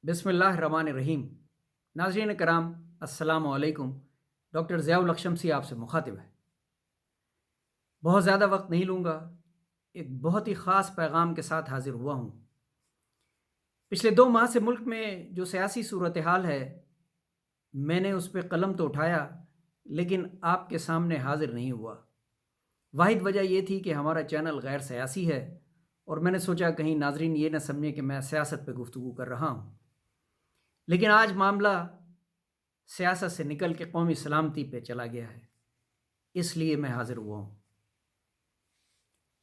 بسم اللہ الرحمن الرحیم۔ ناظرین کرام السلام علیکم۔ ڈاکٹر ضیاء الحق شمسی آپ سے مخاطب ہے۔ بہت زیادہ وقت نہیں لوں گا، ایک بہت ہی خاص پیغام کے ساتھ حاضر ہوا ہوں۔ پچھلے 2 ماہ سے ملک میں جو سیاسی صورتحال ہے، میں نے اس پہ قلم تو اٹھایا لیکن آپ کے سامنے حاضر نہیں ہوا۔ واحد وجہ یہ تھی کہ ہمارا چینل غیر سیاسی ہے اور میں نے سوچا کہیں ناظرین یہ نہ سمجھیں کہ میں سیاست پہ گفتگو کر رہا ہوں، لیکن آج معاملہ سیاست سے نکل کے قومی سلامتی پہ چلا گیا ہے، اس لیے میں حاضر ہوا ہوں۔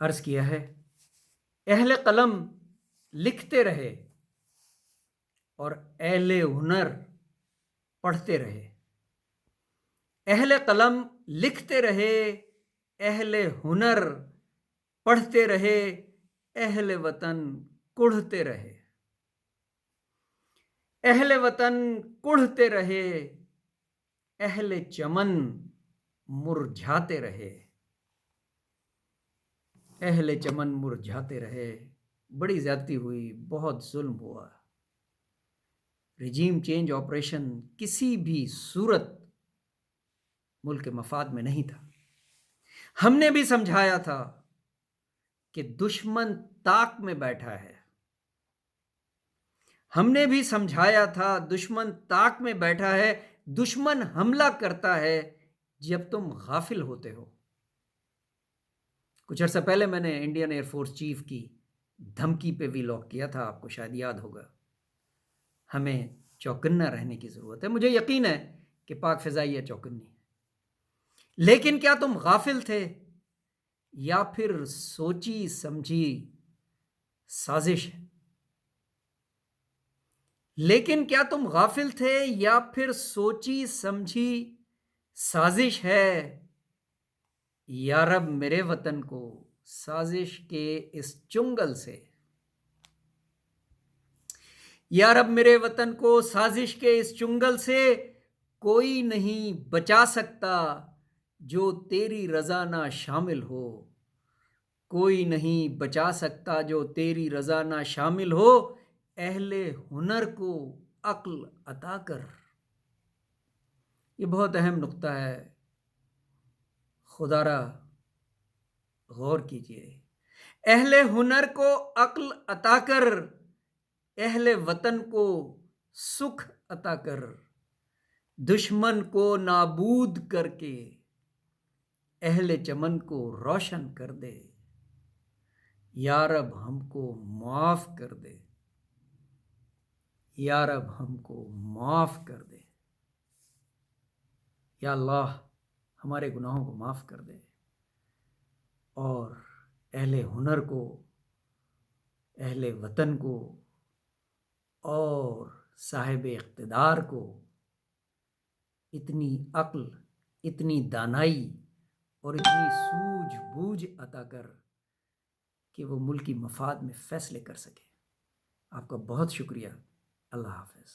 عرض کیا ہے، اہل قلم لکھتے رہے اور اہل ہنر پڑھتے رہے۔ اہل قلم لکھتے رہے، اہل ہنر پڑھتے رہے، اہل وطن کڑھتے رہے۔ اہل وطن کڑھتے رہے، اہل چمن مرجھاتے رہے۔ اہل چمن مرجھاتے رہے۔ بڑی زیادتی ہوئی، بہت ظلم ہوا۔ رجیم چینج آپریشن کسی بھی صورت ملک کے مفاد میں نہیں تھا۔ ہم نے بھی سمجھایا تھا کہ دشمن طاق میں بیٹھا ہے۔ ہم نے بھی سمجھایا تھا دشمن طاق میں بیٹھا ہے، دشمن حملہ کرتا ہے جب تم غافل ہوتے ہو۔ کچھ عرصہ پہلے میں نے انڈین ایئر فورس چیف کی دھمکی پہ ویلاگ کیا تھا، آپ کو شاید یاد ہوگا۔ ہمیں چوکنا رہنے کی ضرورت ہے۔ مجھے یقین ہے کہ پاک فضائیہ چوکنی ہے، لیکن کیا تم غافل تھے یا پھر سوچی سمجھی سازش ہے؟ لیکن کیا تم غافل تھے یا پھر سوچی سمجھی سازش ہے؟ یا رب میرے وطن کو سازش کے اس چنگل سے، یا رب میرے وطن کو سازش کے اس چنگل سے کوئی نہیں بچا سکتا جو تیری رضا نہ شامل ہو۔ کوئی نہیں بچا سکتا جو تیری رضا نہ شامل ہو۔ اہل ہنر کو عقل عطا کر۔ یہ بہت اہم نقطہ ہے، خدا را غور کیجئے۔ اہل ہنر کو عقل عطا کر، اہل وطن کو سکھ عطا کر، دشمن کو نابود کر کے اہل چمن کو روشن کر دے۔ یا رب ہم کو معاف کر دے، یا رب ہم کو معاف کر دے۔ یا اللہ ہمارے گناہوں کو معاف کر دے اور اہل ہنر کو، اہل وطن کو اور صاحب اقتدار کو اتنی عقل، اتنی دانائی اور اتنی سوجھ بوجھ عطا کر کہ وہ ملکی مفاد میں فیصلے کر سکے۔ آپ کا بہت شکریہ۔ اللہ حافظ۔